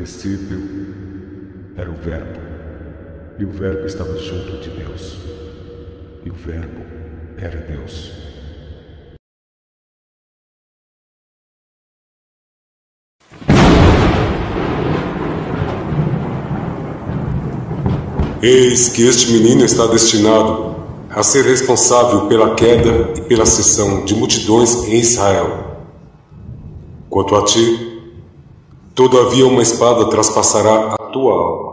princípio era o Verbo, e o Verbo estava junto de Deus, e o Verbo era Deus. Eis que este menino está destinado a ser responsável pela queda e pela seção de multidões em Israel. Quanto a ti, todavia uma espada traspassará a tua alma.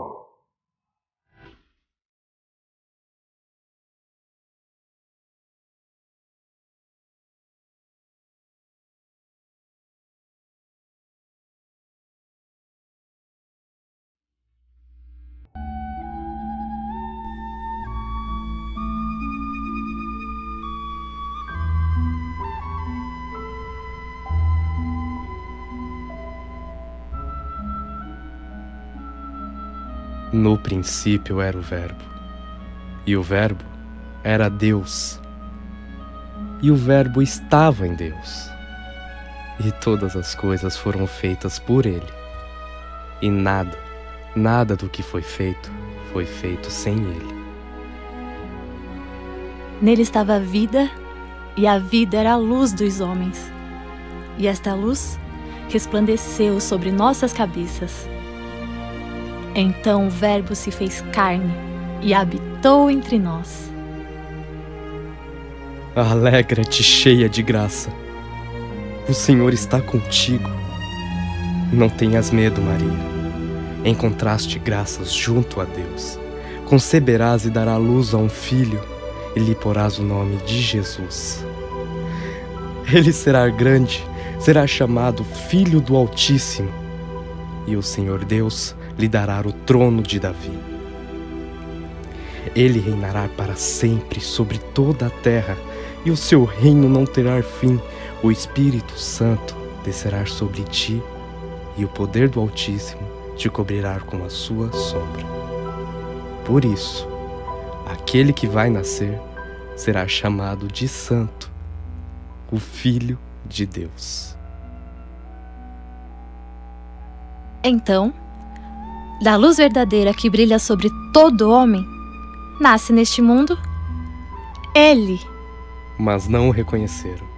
No princípio era o Verbo, e o Verbo era Deus, e o Verbo estava em Deus, e todas as coisas foram feitas por ele, e nada do que foi feito sem ele. Nele estava a vida, e a vida era a luz dos homens, e esta luz resplandeceu sobre nossas cabeças. Então o Verbo se fez carne e habitou entre nós. Alegra-te, cheia de graça. O Senhor está contigo. Não tenhas medo, Maria. Encontraste graças junto a Deus. Conceberás e darás luz a um filho, e lhe porás o nome de Jesus. Ele será grande, será chamado Filho do Altíssimo, e o Senhor Deus lhe dará o trono de Davi. Ele reinará para sempre sobre toda a terra, e o seu reino não terá fim. O Espírito Santo descerá sobre ti, e o poder do Altíssimo te cobrirá com a sua sombra. Por isso, aquele que vai nascer será chamado de Santo, o Filho de Deus. Então, da luz verdadeira que brilha sobre todo homem, nasce neste mundo ele. Mas não o reconheceram.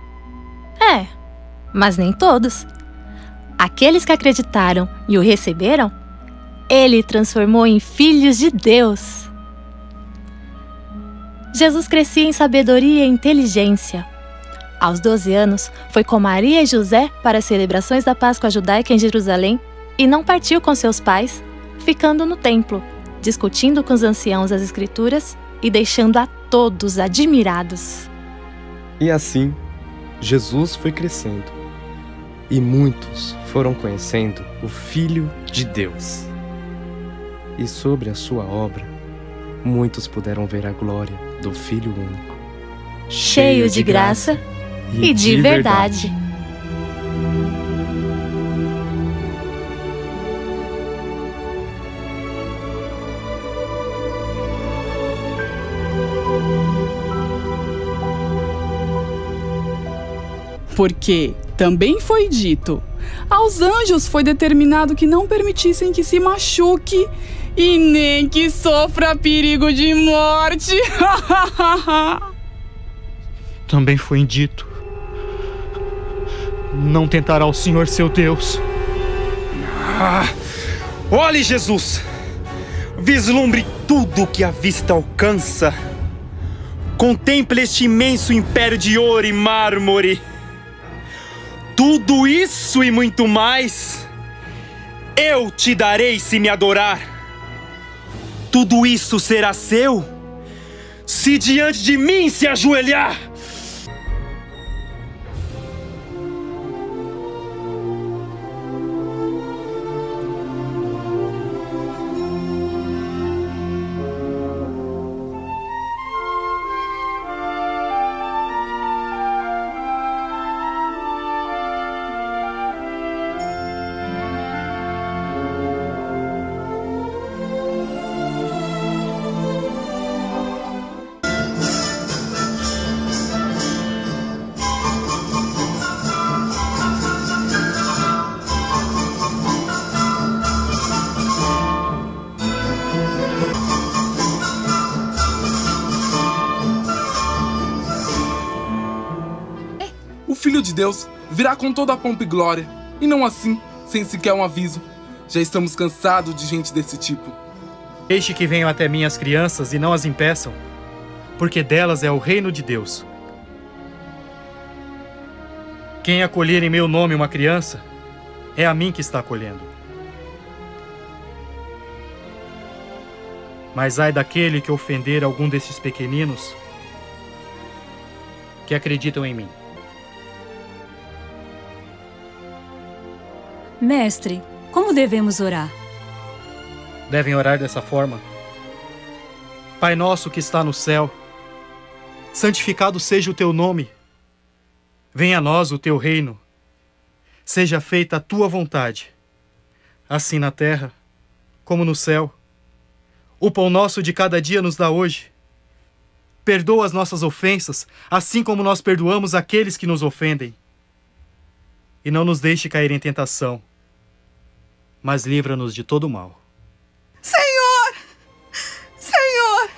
Mas nem todos. Aqueles que acreditaram e o receberam, ele transformou em filhos de Deus. Jesus crescia em sabedoria e inteligência. Aos 12 anos, foi com Maria e José para as celebrações da Páscoa judaica em Jerusalém e não partiu com seus pais, ficando no templo, discutindo com os anciãos as Escrituras e deixando a todos admirados. E assim, Jesus foi crescendo, e muitos foram conhecendo o Filho de Deus. E sobre a sua obra, muitos puderam ver a glória do Filho único, cheio de graça e de verdade. Porque também foi dito: aos anjos foi determinado que não permitissem que se machuque e nem que sofra perigo de morte. Também foi dito: não tentará o Senhor seu Deus. Olhe, Jesus! Vislumbre tudo que a vista alcança. Contemple este imenso império de ouro e mármore. Tudo isso e muito mais eu te darei se me adorar. Tudo isso será seu se diante de mim se ajoelhar. o Filho de Deus virá com toda a pompa e glória, e não assim, sem sequer um aviso. Já estamos cansados de gente desse tipo. Deixe que venham até mim as crianças e não as impeçam, porque delas é o reino de Deus. Quem acolher em meu nome uma criança, é a mim que está acolhendo. Mas ai daquele que ofender algum desses pequeninos que acreditam em mim. Mestre, como devemos orar? Devem orar dessa forma. Pai nosso que está no céu, santificado seja o teu nome. Venha a nós o teu reino. Seja feita a tua vontade, assim na terra como no céu. O pão nosso de cada dia nos dá hoje. Perdoa as nossas ofensas, assim como nós perdoamos aqueles que nos ofendem. E não nos deixe cair em tentação, mas livra-nos de todo o mal. Senhor! Senhor!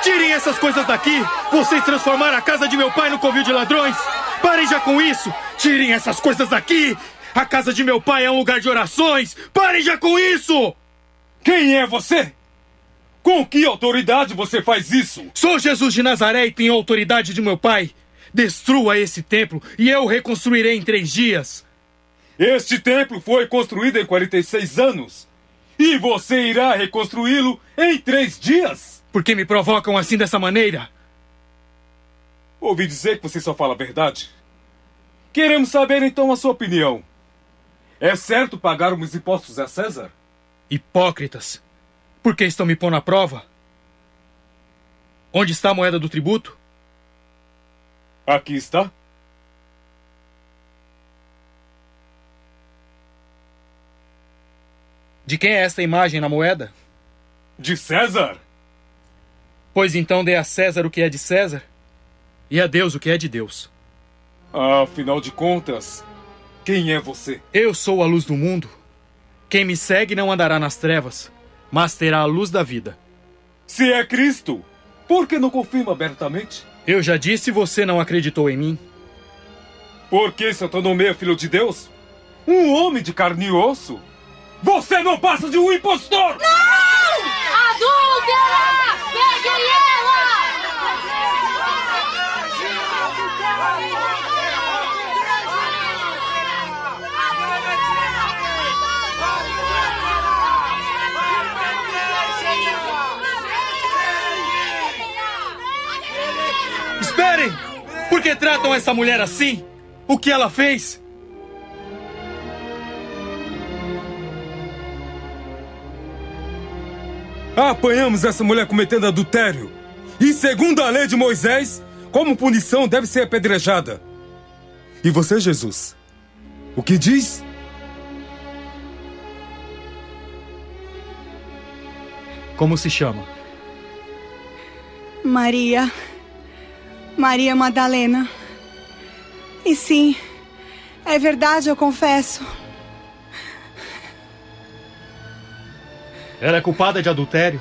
Tirem essas coisas daqui! Vocês transformaram a casa de meu pai no covil de ladrões! Parem já com isso! Tirem essas coisas daqui! A casa de meu pai é um lugar de orações! Parem já com isso! Quem é você? Com que autoridade você faz isso? Sou Jesus de Nazaré e tenho a autoridade de meu pai! Destrua esse templo e eu o reconstruirei em 3 dias! Este templo foi construído em 46 anos! E você irá reconstruí-lo em 3 dias? Por que me provocam assim dessa maneira? Ouvi dizer que você só fala a verdade. Queremos saber então a sua opinião. É certo pagarmos impostos a César? Hipócritas! Por que estão me pondo à prova? Onde está a moeda do tributo? Aqui está. De quem é esta imagem na moeda? De César! Pois então dê a César o que é de César e a Deus o que é de Deus. Afinal de contas, quem é você? Eu sou a luz do mundo. Quem me segue não andará nas trevas, mas terá a luz da vida. Se é Cristo, por que não confirma abertamente? Eu já disse e você não acreditou em mim. Porque se eu tô no meio, filho de Deus, um homem de carne e osso, você não passa de um impostor! Não! Adúltera! Peguem ela! Esperem! Por que tratam essa mulher assim? O que ela fez? Apanhamos essa mulher cometendo adultério. E segundo a lei de Moisés, como punição deve ser apedrejada. E você, Jesus, o que diz? Como se chama? Maria Madalena. E sim, é verdade, eu confesso. Ela é culpada de adultério.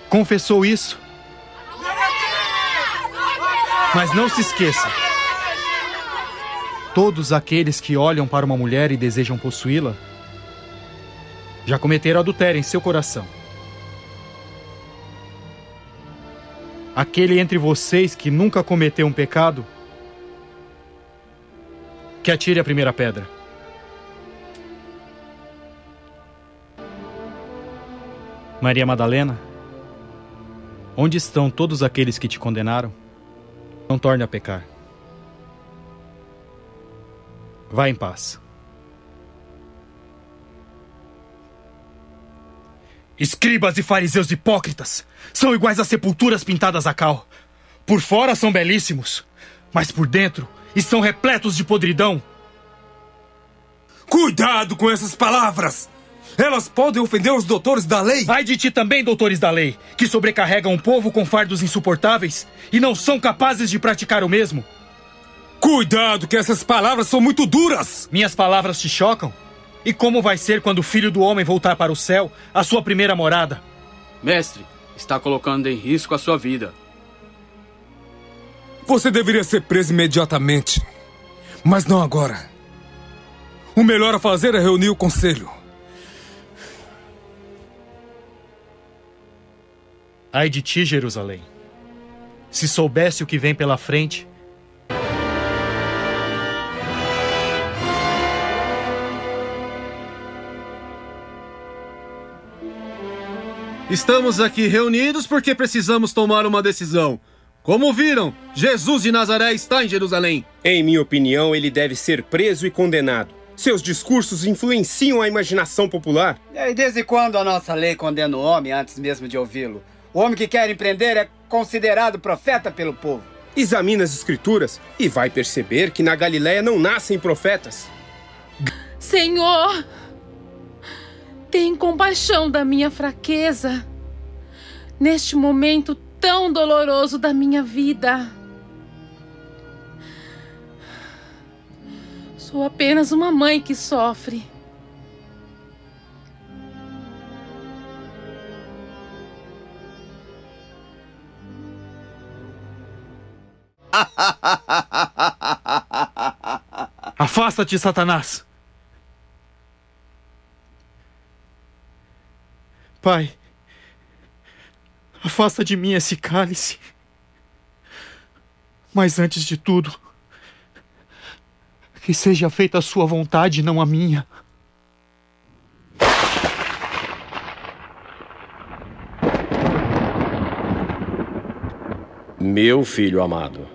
Confessou isso. Mas não se esqueça. Todos aqueles que olham para uma mulher e desejam possuí-la já cometeram adultério em seu coração. Aquele entre vocês que nunca cometeu um pecado, que atire a primeira pedra. Maria Madalena, onde estão todos aqueles que te condenaram? Não torne a pecar. Vá em paz. Escribas e fariseus hipócritas são iguais a sepulturas pintadas a cal. Por fora são belíssimos, mas por dentro estão repletos de podridão. Cuidado com essas palavras! Elas podem ofender os doutores da lei. Ai de ti também, doutores da lei, que sobrecarregam o povo com fardos insuportáveis e não são capazes de praticar o mesmo. Cuidado, que essas palavras são muito duras! Minhas palavras te chocam? E como vai ser quando o Filho do Homem voltar para o céu, a sua primeira morada? Mestre, está colocando em risco a sua vida. Você deveria ser preso imediatamente, mas não agora. O melhor a fazer é reunir o conselho. Ai de ti, Jerusalém. Se soubesse o que vem pela frente... Estamos aqui reunidos porque precisamos tomar uma decisão. Como viram, Jesus de Nazaré está em Jerusalém. Em minha opinião, ele deve ser preso e condenado. Seus discursos influenciam a imaginação popular. E desde quando a nossa lei condena o homem antes mesmo de ouvi-lo? O homem que querem prender é considerado profeta pelo povo. Examine as escrituras e vai perceber que na Galileia não nascem profetas. Senhor, tem compaixão da minha fraqueza neste momento tão doloroso da minha vida. Sou apenas uma mãe que sofre. Afasta-te, Satanás! Pai, afasta de mim esse cálice. Mas antes de tudo, que seja feita a sua vontade, não a minha. Meu filho amado,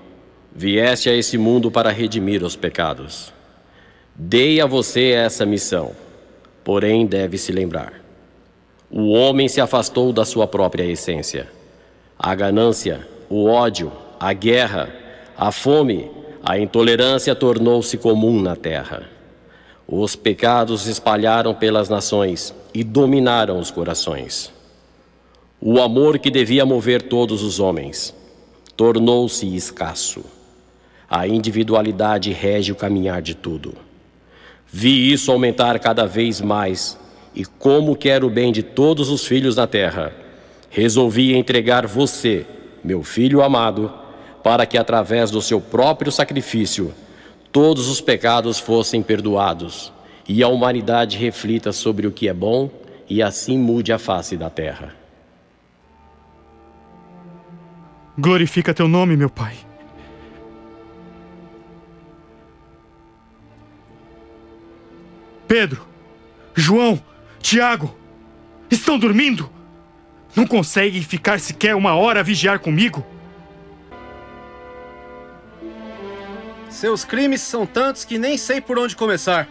vieste a esse mundo para redimir os pecados. Dei a você essa missão, porém deve se lembrar. O homem se afastou da sua própria essência. A ganância, o ódio, a guerra, a fome, a intolerância tornou-se comum na terra. Os pecados se espalharam pelas nações e dominaram os corações. O amor que devia mover todos os homens tornou-se escasso. A individualidade rege o caminhar de tudo. Vi isso aumentar cada vez mais e, como quero o bem de todos os filhos da terra, resolvi entregar você, meu filho amado, para que através do seu próprio sacrifício todos os pecados fossem perdoados e a humanidade reflita sobre o que é bom e assim mude a face da terra. Glorifica teu nome, meu Pai. Pedro, João, Tiago, estão dormindo? Não conseguem ficar sequer uma hora a vigiar comigo? Seus crimes são tantos que nem sei por onde começar.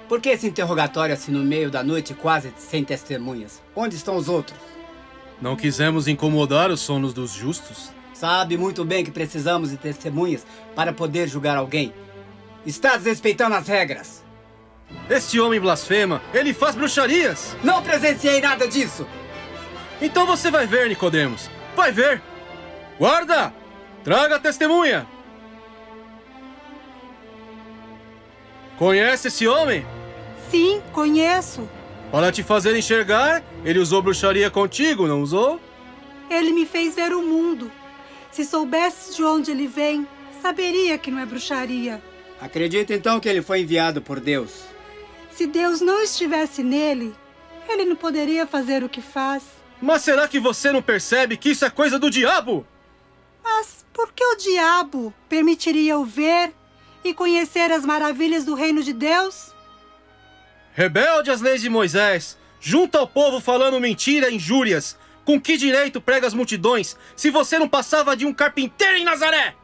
Por que esse interrogatório assim no meio da noite, quase sem testemunhas? Onde estão os outros? Não quisemos incomodar os sonos dos justos. Sabe muito bem que precisamos de testemunhas para poder julgar alguém. Está desrespeitando as regras. Este homem blasfema, ele faz bruxarias. Não presenciei nada disso. Então você vai ver, Nicodemos. Vai ver. Guarda! Traga a testemunha. Conhece esse homem? Sim, conheço. Para te fazer enxergar, ele usou bruxaria contigo, não usou? Ele me fez ver o mundo. Se soubesse de onde ele vem, saberia que não é bruxaria. Acredita então que ele foi enviado por Deus? Se Deus não estivesse nele, ele não poderia fazer o que faz. Mas será que você não percebe que isso é coisa do diabo? Mas por que o diabo permitiria eu ver e conhecer as maravilhas do reino de Deus? Rebelde às leis de Moisés, junta ao povo falando mentira e injúrias. Com que direito prega as multidões se você não passava de um carpinteiro em Nazaré?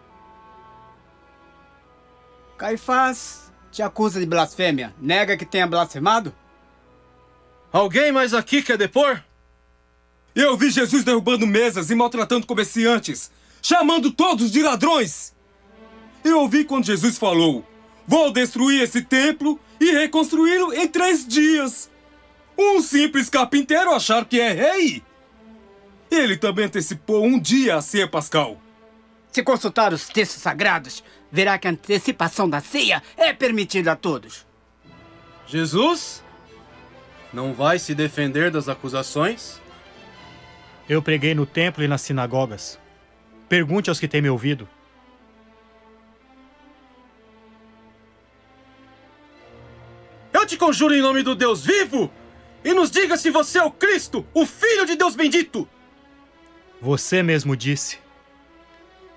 Caifás te acusa de blasfêmia. Nega que tenha blasfemado? Alguém mais aqui quer depor? Eu vi Jesus derrubando mesas e maltratando comerciantes, chamando todos de ladrões. Eu ouvi quando Jesus falou: vou destruir esse templo e reconstruí-lo em 3 dias. Um simples carpinteiro achar que é rei. Ele também antecipou um dia a ceia pascal. Se consultar os textos sagrados, verá que a antecipação da ceia é permitida a todos. Jesus? Não vai se defender das acusações? Eu preguei no templo e nas sinagogas. Pergunte aos que têm me ouvido. Eu te conjuro em nome do Deus vivo! E nos diga se você é o Cristo, o Filho de Deus bendito! Você mesmo disse.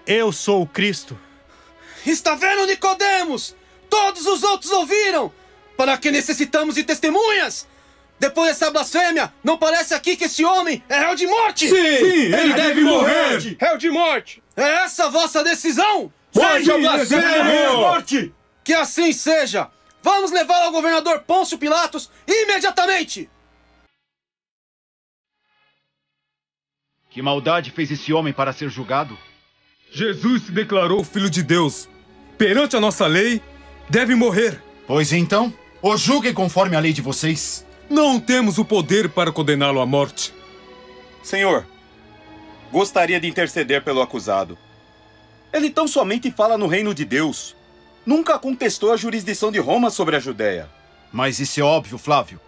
Eu sou o Cristo. Está vendo, Nicodemos? Todos os outros ouviram! Para que necessitamos de testemunhas? Depois dessa blasfêmia, não parece aqui que esse homem é réu de morte? Sim, ele deve morrer! Réu de morte! É essa a vossa decisão? Seja blasfêmia! Que assim seja! Vamos levá-lo ao governador Pôncio Pilatos imediatamente! Que maldade fez esse homem para ser julgado? Jesus se declarou filho de Deus. Perante a nossa lei, deve morrer. Pois então, o julguem conforme a lei de vocês. Não temos o poder para condená-lo à morte. Senhor, gostaria de interceder pelo acusado. Ele tão somente fala no reino de Deus. Nunca contestou a jurisdição de Roma sobre a Judéia. Mas isso é óbvio, Flávio.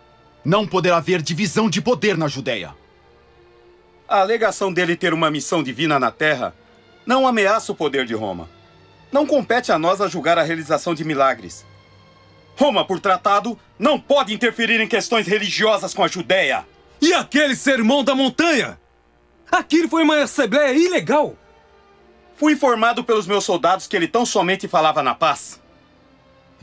Não poderá haver divisão de poder na Judéia. A alegação dele ter uma missão divina na Terra não ameaça o poder de Roma. Não compete a nós a julgar a realização de milagres. Roma, por tratado, não pode interferir em questões religiosas com a Judéia. E aquele sermão da montanha? Aquilo foi uma assembleia ilegal. Fui informado pelos meus soldados que ele tão somente falava na paz.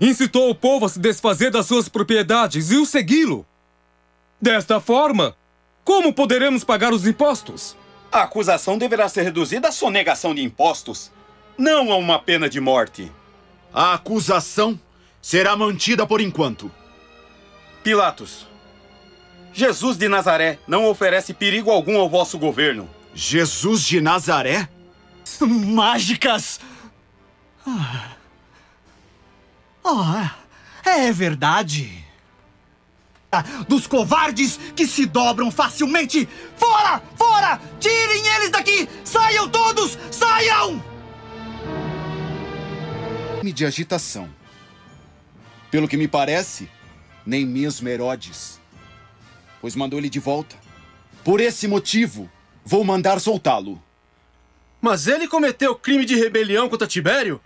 Incitou o povo a se desfazer das suas propriedades e o segui-lo. Desta forma, como poderemos pagar os impostos? A acusação deverá ser reduzida à sonegação de impostos, não a uma pena de morte. A acusação será mantida por enquanto. Pilatos, Jesus de Nazaré não oferece perigo algum ao vosso governo. Jesus de Nazaré? Mágicas! É verdade. Dos covardes que se dobram facilmente. Fora! Fora! Tirem eles daqui! Saiam todos! Saiam! De agitação. Pelo que me parece, nem mesmo Herodes, pois mandou ele de volta. Por esse motivo, vou mandar soltá-lo. Mas ele cometeu crime de rebelião contra Tibério?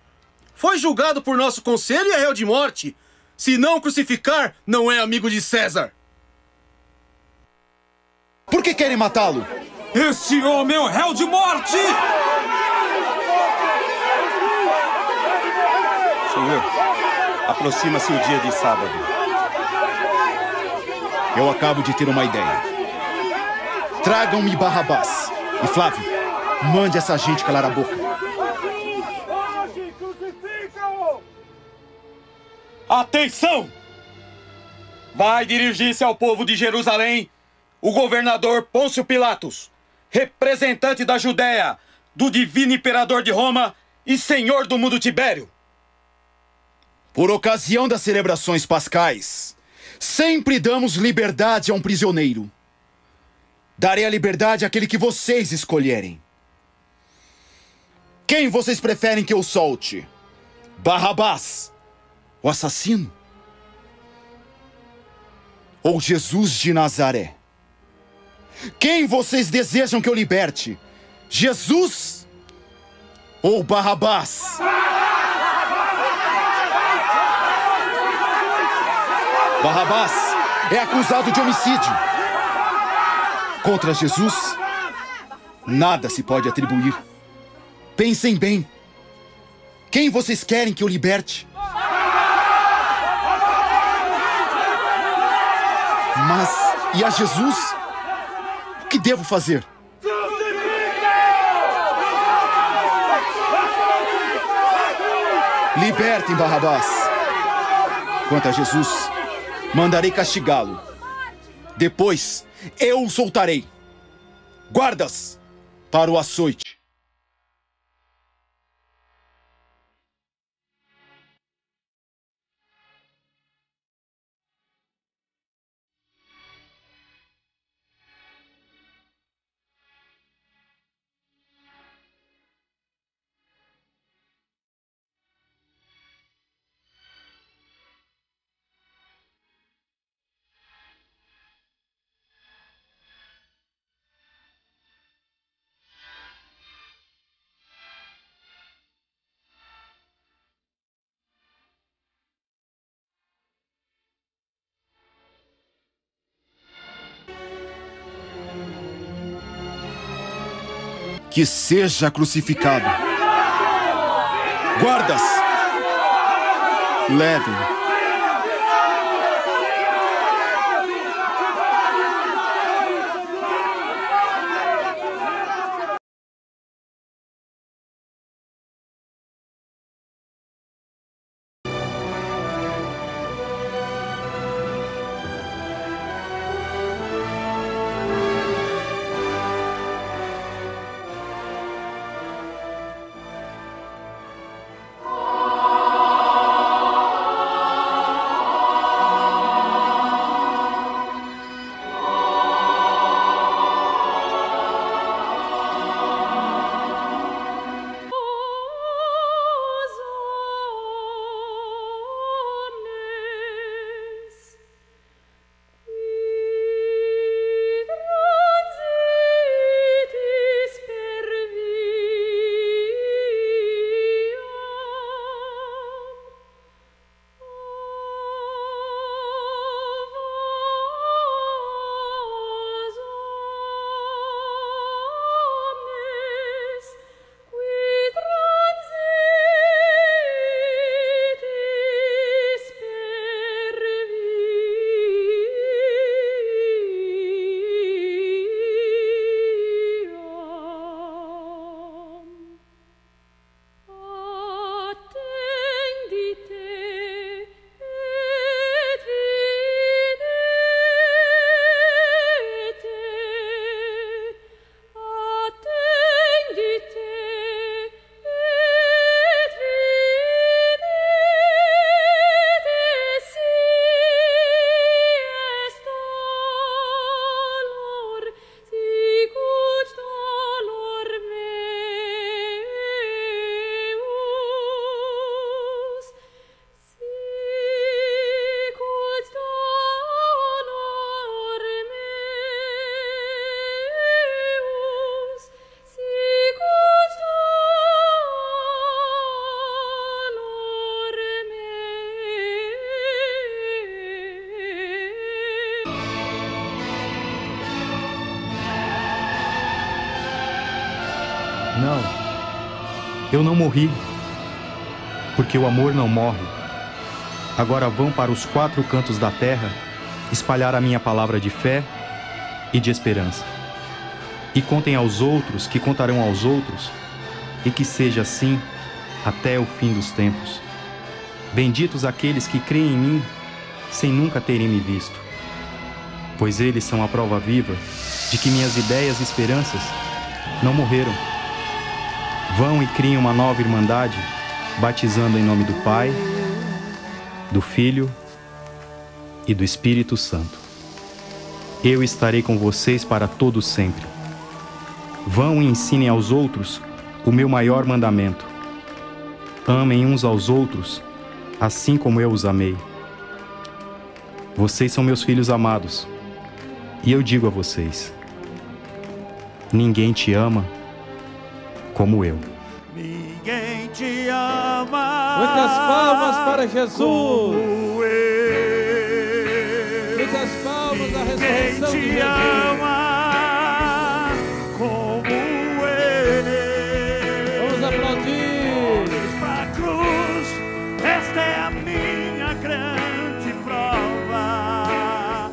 Foi julgado por nosso conselho e é réu de morte. Se não crucificar, não é amigo de César. Por que querem matá-lo? Este homem é o réu de morte! Senhor, aproxima-se o dia de sábado. Eu acabo de ter uma ideia. Tragam-me Barrabás. E Flávio, mande essa gente calar a boca. Atenção! Vai dirigir-se ao povo de Jerusalém o governador Pôncio Pilatos, representante da Judéia, do divino imperador de Roma e senhor do mundo Tibério. Por ocasião das celebrações pascais, sempre damos liberdade a um prisioneiro. Darei a liberdade àquele que vocês escolherem. Quem vocês preferem que eu solte? Barrabás, o assassino? Ou Jesus de Nazaré? Quem vocês desejam que eu liberte? Jesus ou Barrabás? Barrabás é acusado de homicídio. Contra Jesus, nada se pode atribuir. Pensem bem. Quem vocês querem que eu liberte? Mas, e a Jesus? O que devo fazer? Libertem Barrabás. Quanto a Jesus, mandarei castigá-lo. Depois, eu o soltarei. Guardas, para o açoite. que seja crucificado. Guardas! Levem-no. Não, eu não morri, porque o amor não morre. Agora vão para os 4 cantos da terra espalhar a minha palavra de fé e de esperança. E contem aos outros que contarão aos outros, e que seja assim até o fim dos tempos. Benditos aqueles que creem em mim sem nunca terem me visto, pois eles são a prova viva de que minhas ideias e esperanças não morreram. Vão e criem uma nova irmandade, batizando em nome do Pai, do Filho e do Espírito Santo. Eu estarei com vocês para todo sempre. Vão e ensinem aos outros o meu maior mandamento. Amem uns aos outros, assim como eu os amei. Vocês são meus filhos amados, e eu digo a vocês: ninguém te ama como eu. Ninguém te ama. Muitas palmas para Jesus. Muitas palmas à ressurreição de Jesus. Ama como eu. Vamos aplaudir. Pra cruz, esta é a minha grande prova.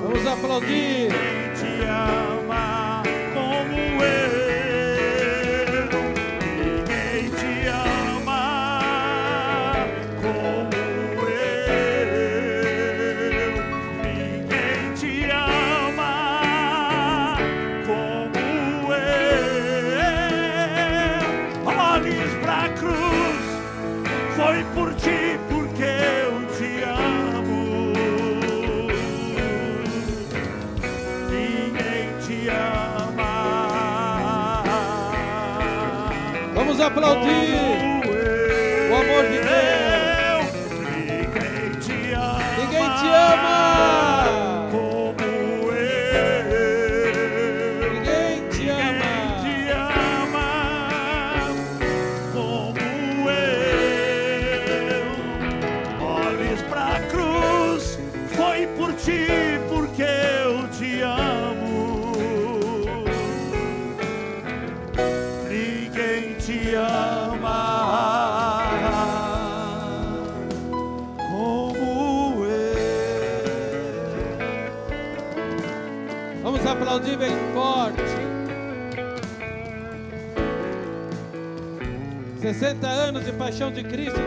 Vamos aplaudir. Ninguém te ama como eu. Ninguém te ama como eu. Ninguém te ama como eu. Olhes pra cruz, foi por ti porque eu te amo. Ninguém te ama. Vamos aplaudir o amor de Deus. Ninguém te ama. Ninguém te ama como eu. Ninguém te ama. Ninguém te ama como eu. Olhes pra cruz, foi por ti porque eu te amo. aplaudir bem forte. 60 anos de paixão de Cristo.